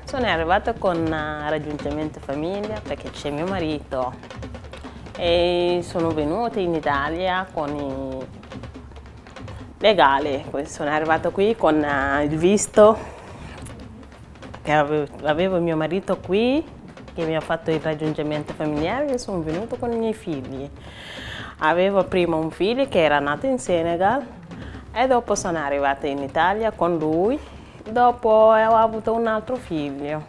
Sono arrivata con raggiungimento famiglia perché c'è mio marito e sono venuta in Italia con i legali. Sono arrivata qui con il visto che avevo mio marito qui che mi ha fatto il raggiungimento familiare e sono venuta con i miei figli. Avevo prima un figlio che era nato in Senegal e dopo sono arrivata in Italia con lui. Dopo ho avuto un altro figlio.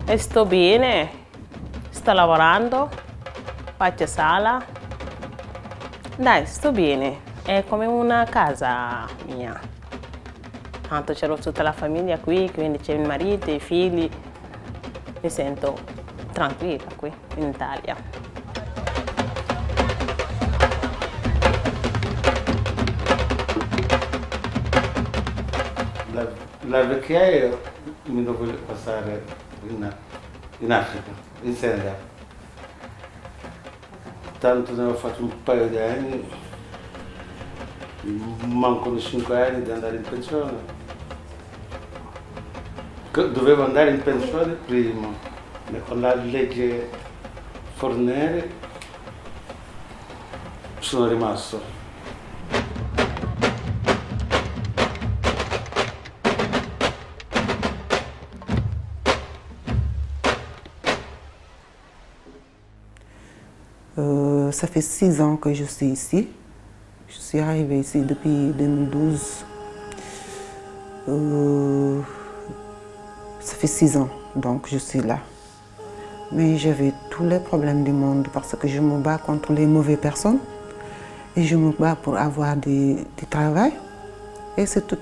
E sto bene, sto lavorando, faccio sala. Dai, sto bene, è come una casa mia. Tanto c'ero tutta la famiglia qui, quindi c'è il marito, i figli. Mi sento tranquilla qui in Italia. La vecchiaia mi devo passare in Africa, in Senegal. Tanto ne ho fatto un paio di anni, mancano 5 anni di andare in pensione. Dovevo andare in pensione prima, ma con la legge Forneri sono rimasto. Ça fait 6 ans que je suis ici. Je suis arrivée ici depuis 2012. Ça fait 6 ans, donc je suis là. Mais j'avais tous les problèmes du monde parce que je me bats contre les mauvaises personnes et je me bats pour avoir du travail. Et c'est tout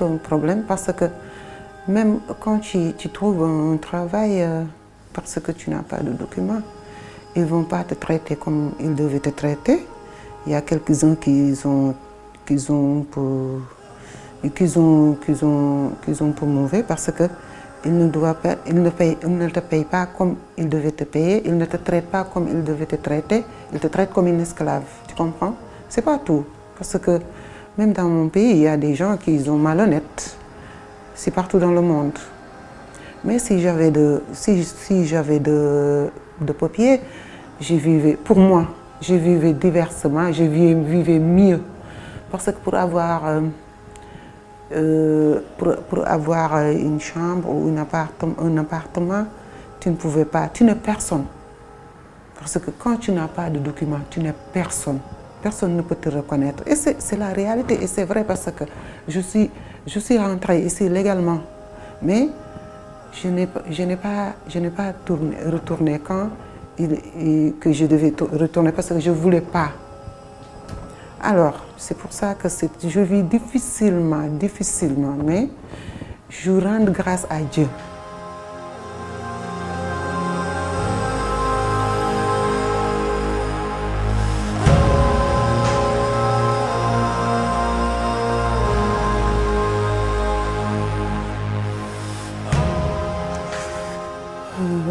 un problème parce que même quand tu trouves un travail parce que tu n'as pas de documents, ils ne vont pas te traiter comme ils devaient te traiter. Il y a quelques-uns qui sont pour mauvais parce que ils ne te payent pas comme ils devaient te payer, ils ne te traitent pas comme ils devaient te traiter, ils te traitent comme une esclave, tu comprends? C'est pas tout, parce que même dans mon pays, il y a des gens qui sont malhonnêtes, c'est partout dans le monde. Mais si j'avais de papier, pour moi, je vivais diversement, je vivais mieux. Parce que pour avoir une chambre ou un appartement, tu ne pouvais pas, tu n'es personne. Parce que quand tu n'as pas de documents, tu n'es personne. Personne ne peut te reconnaître. Et c'est la réalité, et c'est vrai parce que je suis rentrée ici légalement. Mais je n'ai pas retourné quand que je devais retourner parce que je ne voulais pas. Alors, c'est pour ça que je vis difficilement, mais je rends grâce à Dieu.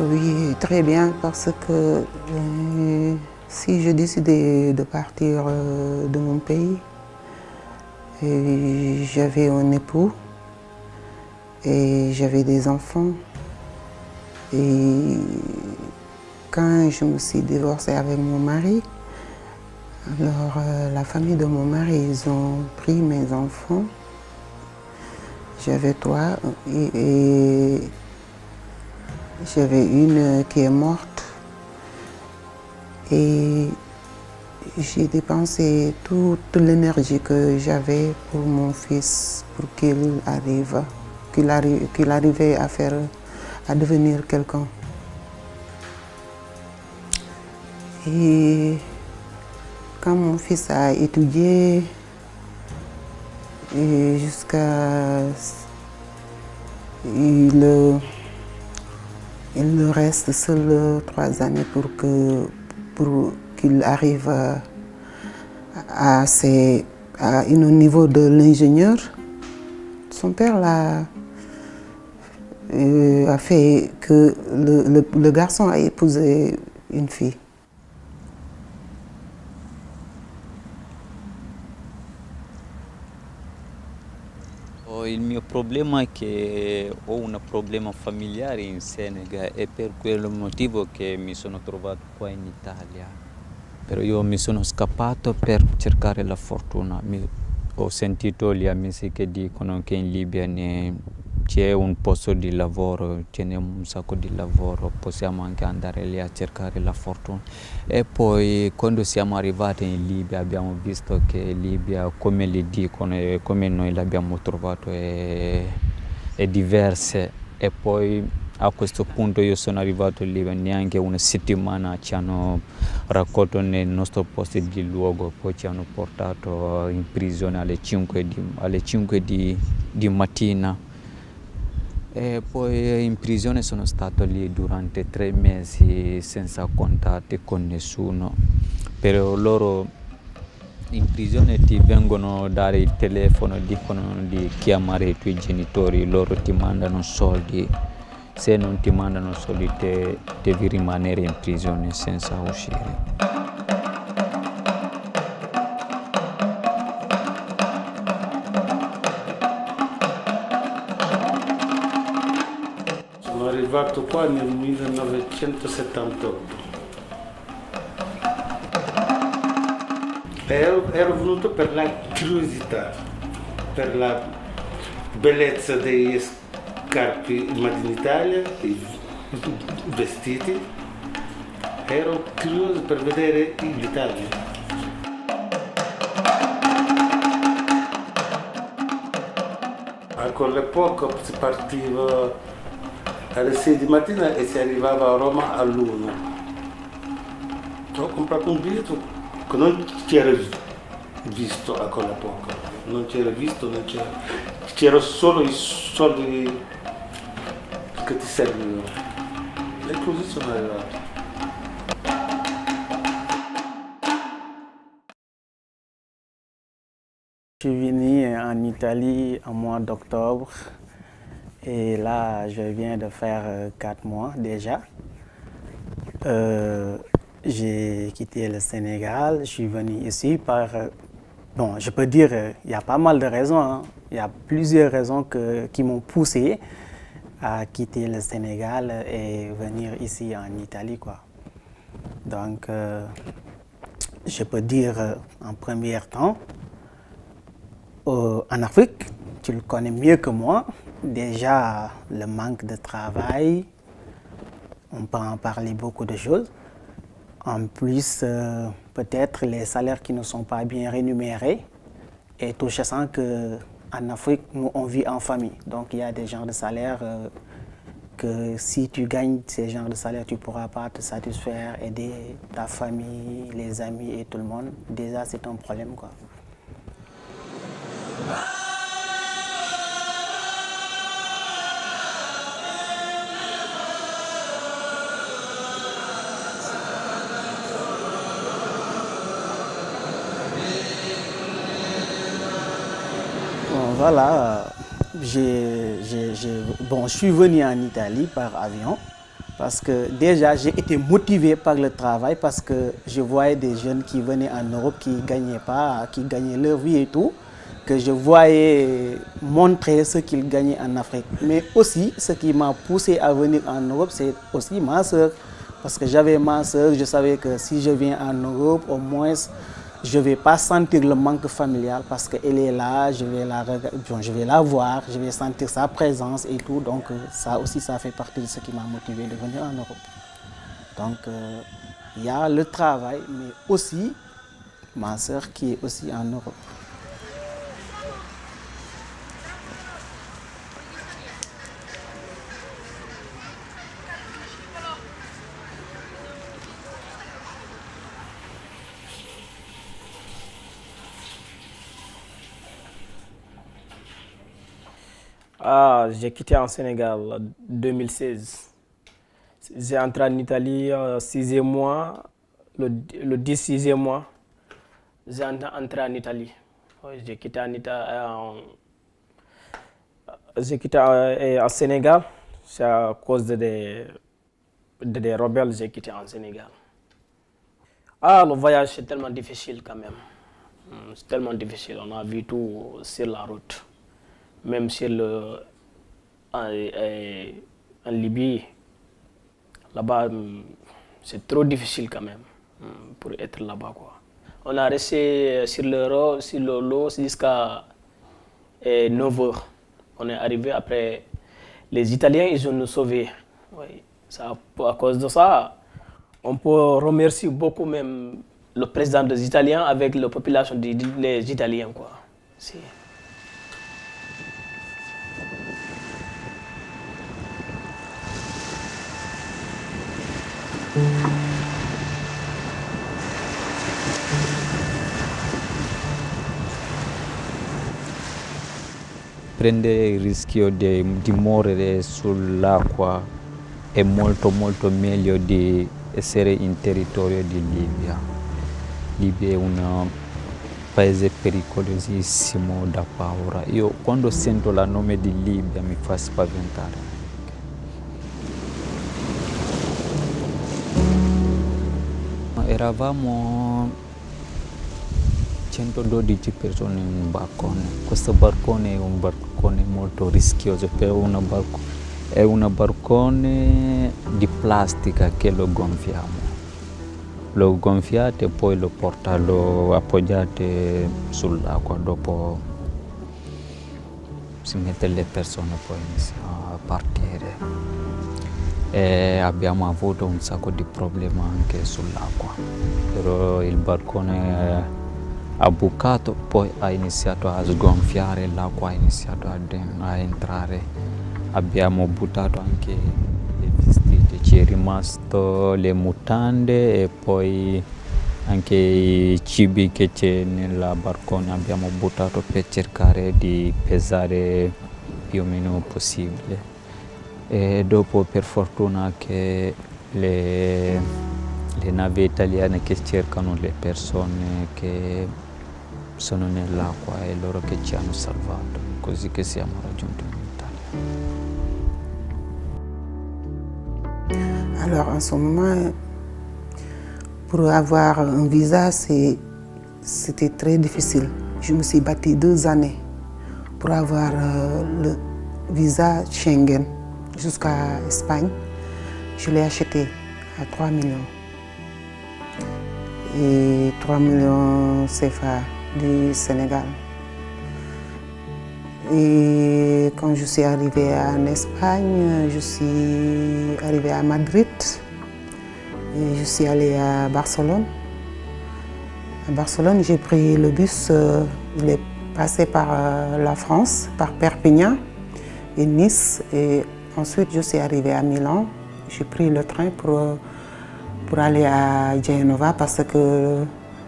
Oui, très bien, parce que si je décidais de partir de mon pays, j'avais un époux et j'avais des enfants. Et quand je me suis divorcée avec mon mari, alors la famille de mon mari, ils ont pris mes enfants. J'avais 3 et j'avais une qui est morte. Et j'ai dépensé toute l'énergie que j'avais pour mon fils, pour qu'il arrivait à devenir quelqu'un. Et quand mon fils a étudié, jusqu'à il reste seul 3 années pour qu'il arrive à un niveau de l'ingénieur. Son père a fait que le garçon a épousé une fille. Il mio problema è che ho un problema familiare in Senegal e per quel motivo che mi sono trovato qua in Italia. Però io mi sono scappato per cercare la fortuna. Ho sentito gli amici che dicono che in Libia c'è un posto di lavoro, ce n'è un sacco di lavoro, possiamo anche andare lì a cercare la fortuna. E poi quando siamo arrivati in Libia abbiamo visto che Libia, come li dicono e come noi l'abbiamo trovato, è diversa. E poi a questo punto io sono arrivato in Libia, neanche una settimana ci hanno raccolto nel nostro posto di luogo, poi ci hanno portato in prigione alle 5 di mattina. E poi in prigione sono stato lì durante 3 mesi senza contatti con nessuno. Però loro in prigione ti vengono a dare il telefono, dicono di chiamare i tuoi genitori, loro ti mandano soldi. Se non ti mandano soldi devi rimanere in prigione senza uscire. Sono arrivato qua nel 1978. Ero venuto per la curiosità, per la bellezza degli scarpe made in Italia, i vestiti. Ero curioso per vedere l'Italia. A quell'epoca si partiva alle 6 di mattina e si arrivava a Roma all'1. Ho comprato un biglietto che non c'era visto a quell'epoca, non c'era visto, c'erano solo i soldi che ti servivano. E così sono arrivato. Je suis venu en Italie au mois d'octobre et là je viens de faire 4 mois déjà. J'ai quitté le Sénégal, je suis venu ici par... Bon, je peux dire, il y a pas mal de raisons, hein. Il y a plusieurs raisons qui m'ont poussé à quitter le Sénégal et venir ici en Italie, quoi. Donc, je peux dire en premier temps, en Afrique, tu le connais mieux que moi, déjà le manque de travail, on peut en parler beaucoup de choses. En plus, peut-être les salaires qui ne sont pas bien rémunérés et tout sachant qu'en Afrique, nous, on vit en famille. Donc, il y a des genres de salaires que si tu gagnes ces genres de salaires, tu ne pourras pas te satisfaire, aider ta famille, les amis et tout le monde. Déjà, c'est un problème, quoi. voilà, bon, je suis venu en Italie par avion parce que déjà j'ai été motivé par le travail parce que je voyais des jeunes qui venaient en Europe qui gagnaient pas, qui gagnaient leur vie et tout, que je voyais montrer ce qu'ils gagnaient en Afrique. Mais aussi, ce qui m'a poussé à venir en Europe, c'est aussi ma sœur. Parce que j'avais ma sœur, je savais que si je viens en Europe, au moins, je ne vais pas sentir le manque familial parce qu'elle est là, je vais la voir, je vais sentir sa présence et tout. Donc ça aussi, ça fait partie de ce qui m'a motivé de venir en Europe. Donc il y a le travail, mais aussi ma sœur qui est aussi en Europe. Ah, j'ai quitté en Sénégal en 2016. J'ai entré en Italie au 6e mois, le 16e mois. J'ai entré en Italie. J'ai quitté en Sénégal. C'est à cause des rebelles que j'ai quitté en Sénégal. Ah, le voyage c'est tellement difficile quand même. C'est tellement difficile. On a vu tout sur la route. Même en Libye, là-bas, c'est trop difficile quand même pour être là-bas, quoi. On a resté sur le lot jusqu'à 9h. On est arrivé après. Les Italiens, ils ont nous sauvés. Oui, ça, à cause de ça, on peut remercier beaucoup même le président des Italiens avec la population des Italiens, quoi. Prendere il rischio di morire sull'acqua è molto meglio di essere in territorio di Libia. Libia è un paese pericolosissimo da paura. Io quando sento il nome di Libia mi fa spaventare. Eravamo 112 persone in un barcone. Questo barcone è un barcone molto rischioso, è una barcone di plastica che lo gonfiamo. Lo gonfiate e poi lo appoggiate sull'acqua, dopo si mette le persone e poi iniziano a partire. E abbiamo avuto un sacco di problemi anche sull'acqua, però il barcone ha bucato, poi ha iniziato a sgonfiare, l'acqua ha iniziato a entrare, abbiamo buttato anche le vestiti, ci è rimasto le mutande e poi anche i cibi che c'è nella barcone abbiamo buttato per cercare di pesare più o meno possibile. E dopo per fortuna che le navi italiane che cercano le persone che sono nell'acqua e loro che ci hanno salvato, così che siamo raggiunti in Italia. Alors en ce moment, pour avoir un visa, c'était très difficile. Je me suis battue 2 années pour avoir le visa Schengen jusqu'à Espagne. Je l'ai acheté à 3 millions. Et 3 millions CFA du Sénégal. Et quand je suis arrivée en Espagne, je suis arrivée à Madrid et je suis allée à Barcelone. À Barcelone, j'ai pris le bus, il est passé par la France, par Perpignan et Nice. Et ensuite, je suis arrivée à Milan. J'ai pris le train pour aller à Genova parce que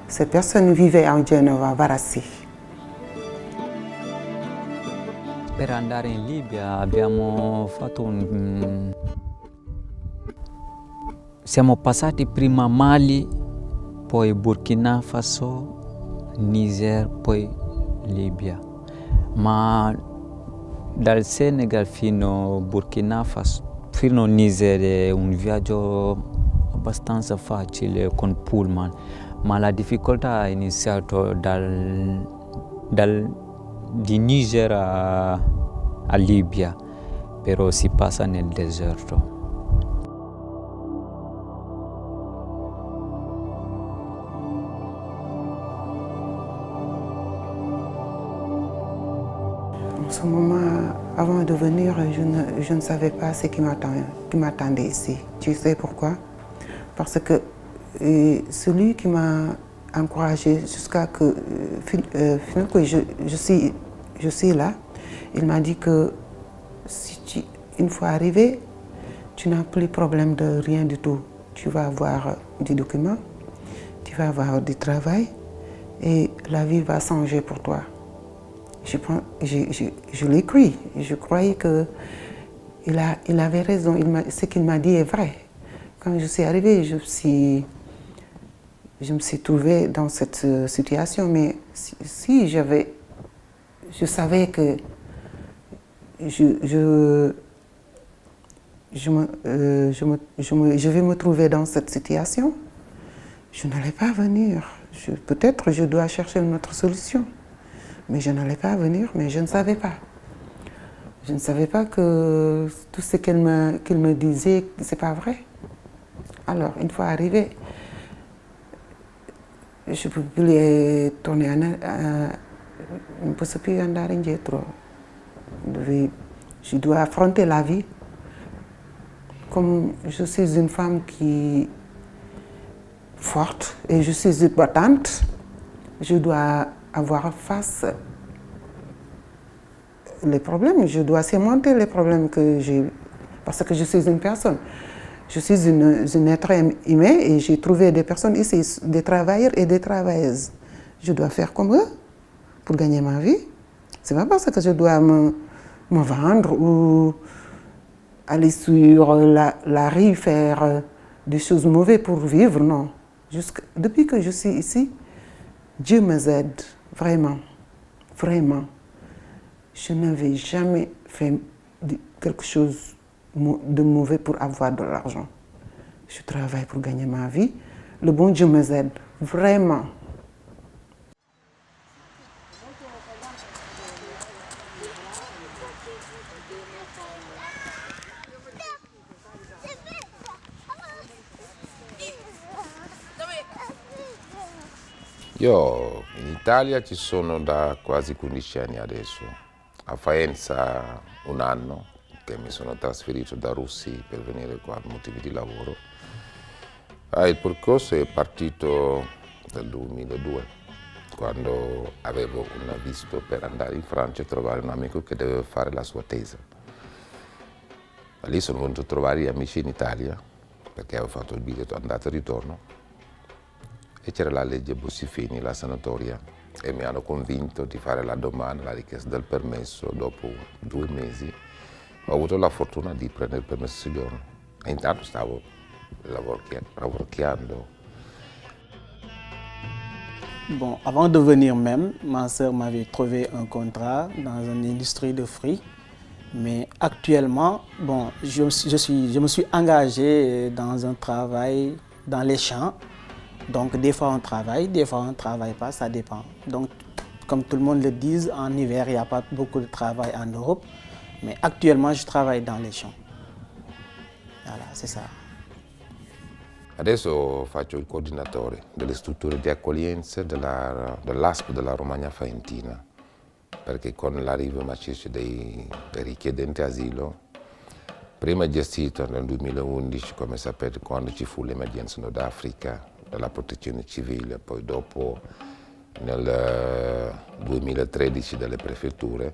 cette personne vivait en Genova, Varassi. Per andare in Libia abbiamo fatto siamo passati prima Mali, poi Burkina Faso, Niger, poi Libia. Ma dal Senegal fino a Burkina Faso, fino a Niger è un viaggio abbastanza facile con pullman, ma la difficoltà è iniziata di Niger a Libia, però si passa nel deserto. En ce moment, avant de venir, je ne savais pas ce qui m'attendait ici. Tu sais pourquoi? Parce que celui qui m'a encouragé jusqu'à que, finalement, que je suis là, il m'a dit que si une fois arrivé, tu n'as plus de problème de rien du tout. Tu vas avoir des documents, tu vas avoir du travail et la vie va changer pour toi. Je l'ai cru. Je croyais qu'il avait raison. Ce qu'il m'a dit est vrai. Quand je suis arrivée, je me suis trouvée dans cette situation. Mais si je savais que je vais me trouver dans cette situation, je n'allais pas venir. Peut-être je dois chercher une autre solution. Mais je n'allais pas venir, mais je ne savais pas. Je ne savais pas que tout ce qu'il me disait, ce n'est pas vrai. Alors, une fois arrivé, je ne peux plus tourner je ne peux plus andare trop. Je dois affronter la vie. Comme je suis une femme qui est forte et je suis une battante, je dois avoir face les problèmes, je dois surmonter les problèmes que j'ai, parce que je suis une personne. Je suis une être humain et j'ai trouvé des personnes ici, des travailleurs et des travailleuses. Je dois faire comme eux pour gagner ma vie. C'est pas parce que je dois me vendre ou aller sur la rue faire des choses mauvaises pour vivre, non. Depuis que je suis ici, Dieu m'aide. Vraiment, vraiment. Je n'avais jamais fait quelque chose de mauvais pour avoir de l'argent. Je travaille pour gagner ma vie. Le bon Dieu m'aide, vraiment. Io in Italia ci sono da quasi 15 anni adesso, a Faenza un anno, che mi sono trasferito da Russia per venire qua per motivi di lavoro. Il percorso è partito nel 2002, quando avevo un visto per andare in Francia e trovare un amico che doveva fare la sua tesi. Da lì sono venuto a trovare gli amici in Italia, perché avevo fatto il biglietto andata e ritorno, e c'era la legge Bossi-Fini, la sanatoria, e mi hanno convinto di fare la domanda, la richiesta del permesso. Dopo 2 mesi ho avuto la fortuna di prendere il permesso di soggiorno e intanto stavo lavorando. Bon, avant de venir même, ma sœur m'avait trouvé un contrat dans une industrie de fruits. Mais actuellement, bon, je me suis engagé dans un travail dans les champs. Donc des fois on travaille pas, ça dépend. Donc comme tout le monde le dit, en hiver il n'y a pas beaucoup de travail en Europe, mais actuellement je travaille dans les champs. Voilà, c'est ça. Adesso faccio il coordinatore delle strutture di accoglienza dell'ASP della Romagna Faentina, perché con l'arrivo massiccio dei richiedenti asilo, prima gestito nel 2011, come sapete, quando ci fu l'emergenza Nord Africa, della protezione civile, poi dopo nel 2013 dalle prefetture,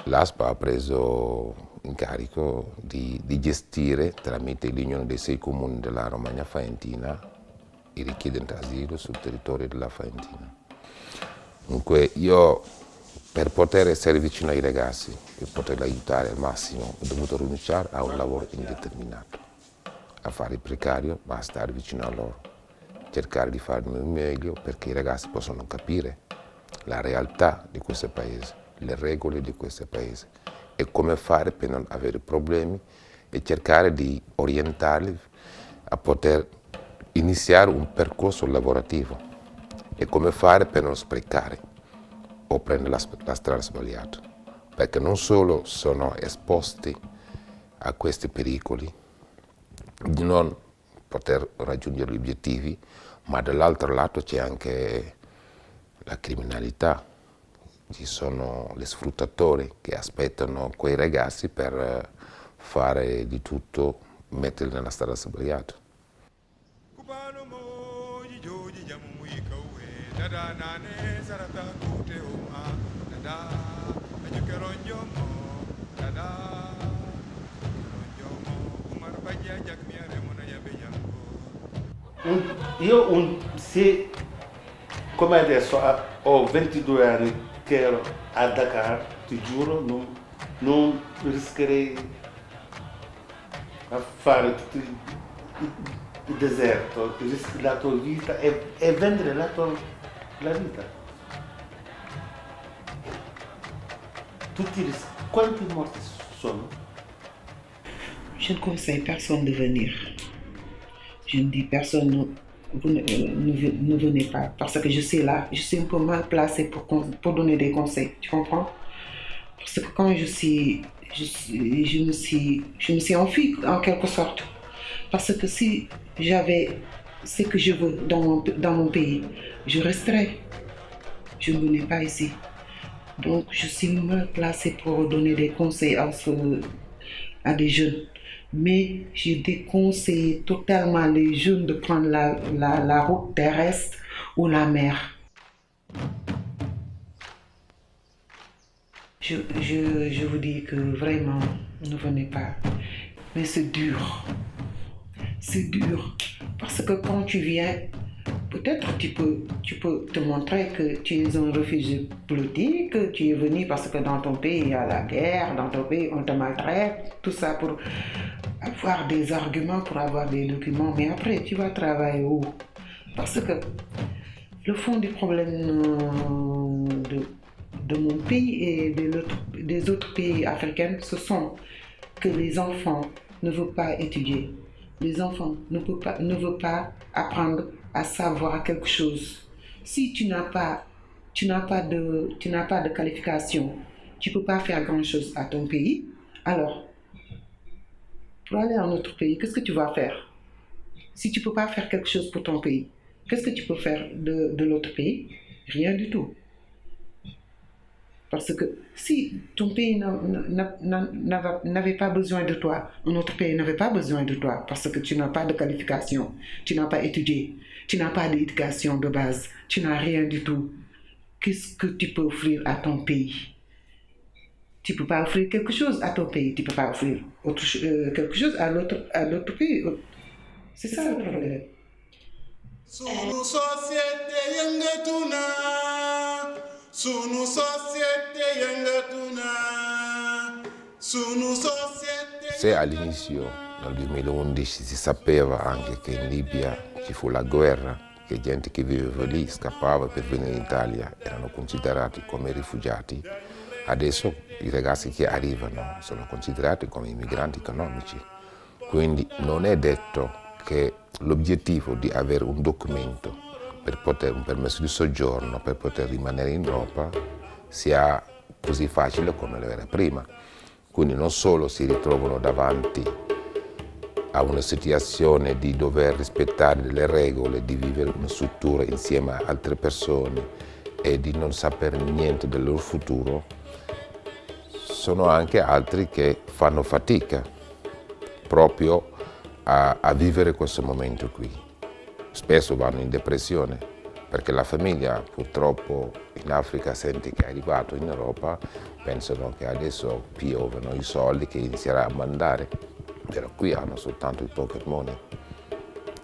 l'ASP ha preso incarico di gestire tramite l'Unione dei 6 comuni della Romagna Faentina i richiedenti asilo sul territorio della Faentina. Dunque io, per poter essere vicino ai ragazzi, per poterli aiutare al massimo, ho dovuto rinunciare a un lavoro indeterminato, a fare il precario, ma a stare vicino a loro, cercare di fare il meglio perché i ragazzi possano capire la realtà di questo paese. le regole di questo paese e come fare per non avere problemi e cercare di orientarli a poter iniziare un percorso lavorativo e come fare per non sprecare o prendere la strada sbagliata, perché non solo sono esposti a questi pericoli di non poter raggiungere gli obiettivi, ma dall'altro lato c'è anche la criminalità, ci sono gli sfruttatori che aspettano quei ragazzi per fare di tutto, metterli nella strada sbagliata. Se come adesso ho 22 anni che ero a Dakar, ti giuro, non rischierei a fare tutto il deserto, rischiare la tua vita e vendere la vita. Quanti morti sono? Je ne conseille personne de venir. Je ne dis personne, vous ne venez pas, parce que je suis là, je suis un peu mal placée pour donner des conseils, tu comprends? Parce que quand je me suis enfuie en quelque sorte. Parce que si j'avais ce que je veux dans mon pays, je resterais. Je ne venais pas ici. Donc je suis mal placée pour donner des conseils à des jeunes. Mais je déconseille totalement les jeunes de prendre la route terrestre ou la mer. Je vous dis que vraiment, ne venez pas. Mais c'est dur. C'est dur. Parce que quand tu viens, peut-être tu peux te montrer que tu es un réfugié politique, que tu es venu parce que dans ton pays il y a la guerre, dans ton pays on te maltraite, tout ça pour avoir des arguments, pour avoir des documents. Mais après, tu vas travailler où? Parce que le fond du problème de mon pays et des autres pays africains, ce sont que les enfants ne veulent pas étudier. Les enfants ne veulent pas apprendre à savoir quelque chose. Si tu n'as pas de qualification, tu ne peux pas faire grand-chose à ton pays. Alors, pour aller à un autre pays, qu'est-ce que tu vas faire? Si tu ne peux pas faire quelque chose pour ton pays, qu'est-ce que tu peux faire de l'autre pays? Rien du tout. Parce que si ton pays n'avait pas besoin de toi, un autre pays n'avait pas besoin de toi parce que tu n'as pas de qualification, tu n'as pas étudié, tu n'as pas d'éducation de base, tu n'as rien du tout. Qu'est-ce que tu peux offrir à ton pays? Tu ne peux pas offrir quelque chose à ton pays, tu ne peux pas offrir quelque chose à l'autre pays. C'est ça le problème. Sunu société yangatuna, sunu société yangatuna, sunu société. Se all'inizio, nel 2011, si sapeva anche che in Libia ci fu la guerra, che gente che viveva lì scappava per venire in Italia, erano considerati come rifugiati, adesso i ragazzi che arrivano sono considerati come immigranti economici. Quindi non è detto che l'obiettivo di avere un documento un permesso di soggiorno per poter rimanere in Europa sia così facile come lo era prima. Quindi non solo si ritrovano davanti a una situazione di dover rispettare delle regole, di vivere una struttura insieme a altre persone e di non sapere niente del loro futuro, sono anche altri che fanno fatica proprio a vivere questo momento qui. Spesso vanno in depressione perché la famiglia purtroppo in Africa sente che è arrivato in Europa, pensano che adesso piovono i soldi che inizierà a mandare, però qui hanno soltanto il pocket money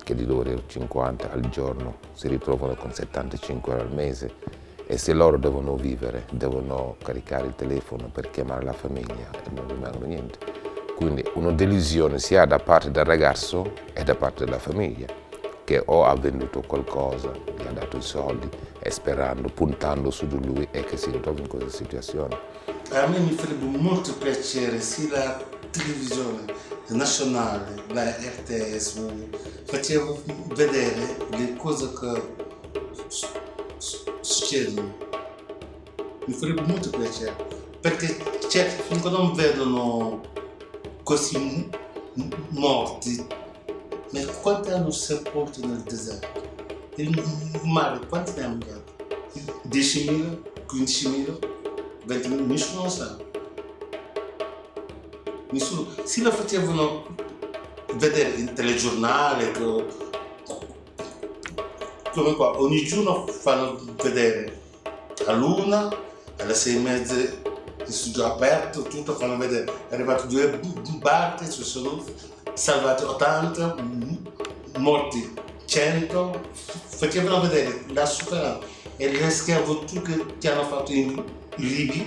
che di €2,50 al giorno si ritrovano con 75 euro al mese e se loro devono vivere, devono caricare il telefono per chiamare la famiglia e non rimangono niente. Quindi una delusione sia da parte del ragazzo e da parte della famiglia, che o ha venduto qualcosa, gli ha dato i soldi sperando, puntando su di lui e che si ritrovi in questa situazione. A me mi farebbe molto piacere se la televisione nazionale, la RTS, faceva vedere le cose che succedono. Mi farebbe molto piacere, perché certo, finché non vedono così morti, ma quanti hanno sepolto nel deserto? Il mare, quanti ne hanno dato? 10.000, 15.000, 20.000, nessuno lo sa. Nessuno. Se lo facevano vedere in telegiornale, come qua, ogni giorno fanno vedere all'1, alle 6:30 il studio aperto, tutto fanno vedere, è arrivato 2 barche, si sono salvati 80, morti 100, facevano vedere la sofferenza e le schiavitù che hanno fatto in Libia.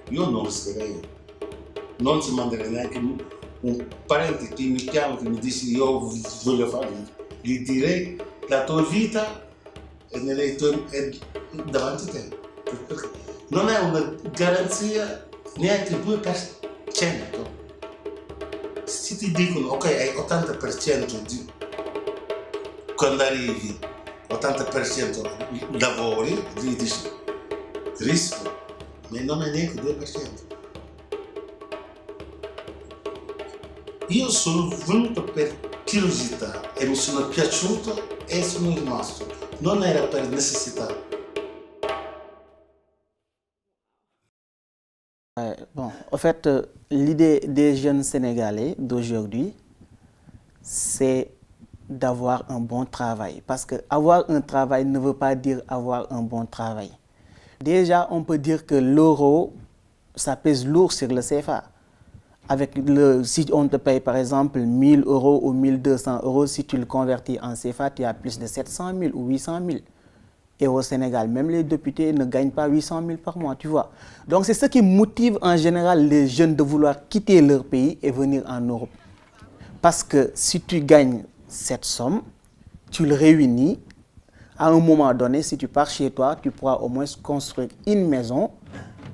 Io non rischerei, non ci manderei neanche un parente che mi chiama, che mi dice io voglio fare, gli direi la tua vita è davanti a te. Non è una garanzia neanche 2%. Se ti dicono ok hai 80% di quando arrivi 80% lavori, gli dici rischio, ma non è neanche 2%. Io sono venuto per curiosità e mi sono piaciuto e sono rimasto, non era per necessità. Bon, en fait, l'idée des jeunes Sénégalais d'aujourd'hui, c'est d'avoir un bon travail. Parce qu'avoir un travail ne veut pas dire avoir un bon travail. Déjà, on peut dire que l'euro, ça pèse lourd sur le CFA. Si on te paye par exemple 1 000 € ou 1 200 €, si tu le convertis en CFA, tu as plus de 700 000 ou 800 000. Et au Sénégal, même les députés ne gagnent pas 800 000 par mois, tu vois. Donc c'est ce qui motive en général les jeunes de vouloir quitter leur pays et venir en Europe. Parce que si tu gagnes cette somme, tu le réunis, à un moment donné, si tu pars chez toi, tu pourras au moins construire une maison,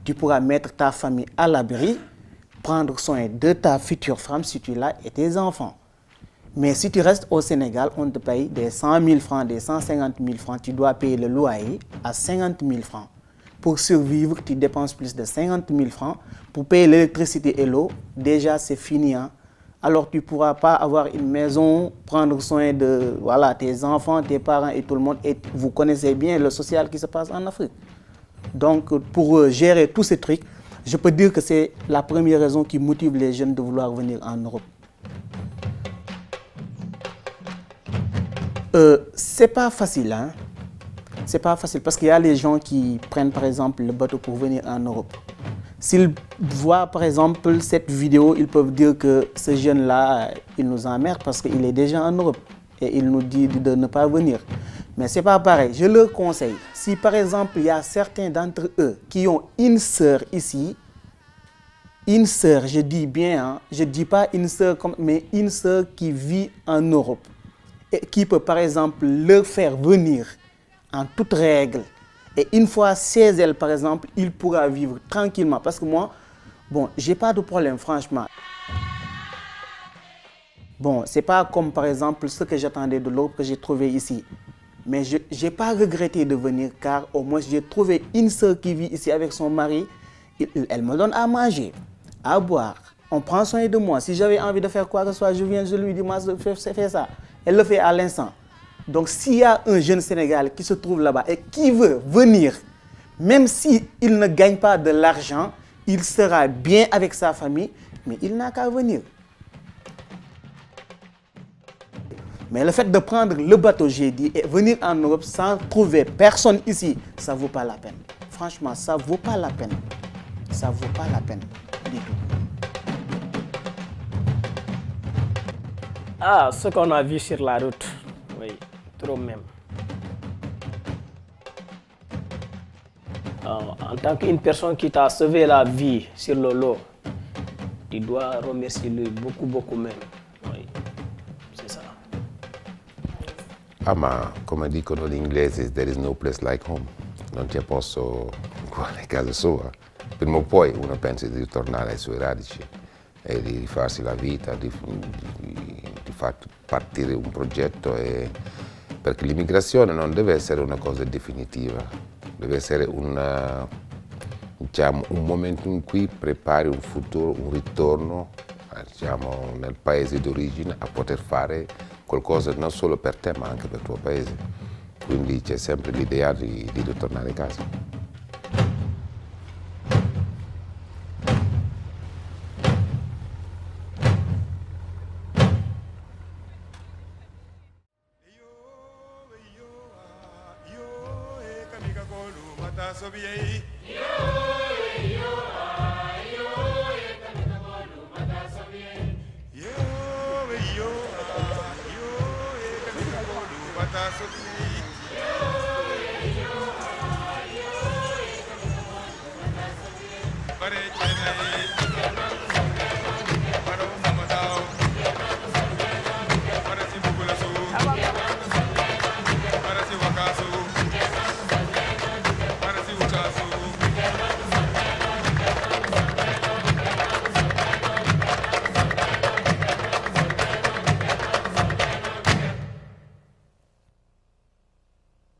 tu pourras mettre ta famille à l'abri, prendre soin de ta future femme si tu l'as et tes enfants. Mais si tu restes au Sénégal, on te paye des 100 000 francs, des 150 000 francs, tu dois payer le loyer à 50 000 francs. Pour survivre, tu dépenses plus de 50 000 francs. Pour payer l'électricité et l'eau, déjà c'est fini. Hein? Alors tu ne pourras pas avoir une maison, prendre soin de tes enfants, tes parents et tout le monde. Et vous connaissez bien le social qui se passe en Afrique. Donc pour gérer tous ces trucs, je peux dire que c'est la première raison qui motive les jeunes de vouloir venir en Europe. C'est pas facile, hein. C'est pas facile parce qu'il y a les gens qui prennent par exemple le bateau pour venir en Europe. S'ils voient par exemple cette vidéo, ils peuvent dire que ce jeune-là, il nous emmerde parce qu'il est déjà en Europe et il nous dit de ne pas venir. Mais c'est pas pareil. Je leur conseille, si par exemple il y a certains d'entre eux qui ont une sœur ici, une sœur, je dis bien, hein, je dis pas une sœur mais une sœur qui vit en Europe. Et qui peut par exemple leur faire venir en toute règle. Et une fois chez elle par exemple, il pourra vivre tranquillement. Parce que moi, bon, j'ai pas de problème franchement. Bon, c'est pas comme par exemple ce que j'attendais de l'autre que j'ai trouvé ici. Mais je n'ai pas regretté de venir car au moins j'ai trouvé une sœur qui vit ici avec son mari. Elle me donne à manger, à boire. On prend soin de moi. Si j'avais envie de faire quoi que ce soit, je viens, je lui dis, moi, fais ça. Elle le fait à l'instant. Donc, s'il y a un jeune Sénégalais qui se trouve là-bas et qui veut venir, même s'il ne gagne pas de l'argent, il sera bien avec sa famille, mais il n'a qu'à venir. Mais le fait de prendre le bateau, j'ai dit, et venir en Europe sans trouver personne ici, ça ne vaut pas la peine. Franchement, ça ne vaut pas la peine. Ça ne vaut pas la peine du tout. Ah, ce qu'on a vu sur la route, oui, trop même. En tant qu'une personne qui t'a sauvé la vie sur le lot, tu dois remercier lui beaucoup, beaucoup même. Oui, c'est ça. Ah, ma come dicono gli inglesi, there is no place like home. Non c'è posto quale a casa sua. Prima o poi uno pensa di ritornare ai suoi radici e di rifarsi la vita, di far partire un progetto, perché l'immigrazione non deve essere una cosa definitiva, deve essere diciamo, un momento in cui prepari un futuro, un ritorno diciamo, nel paese d'origine a poter fare qualcosa non solo per te ma anche per il tuo paese. Quindi c'è sempre l'idea di ritornare a casa. Yo, kamika kolu mata sobiei. Yo.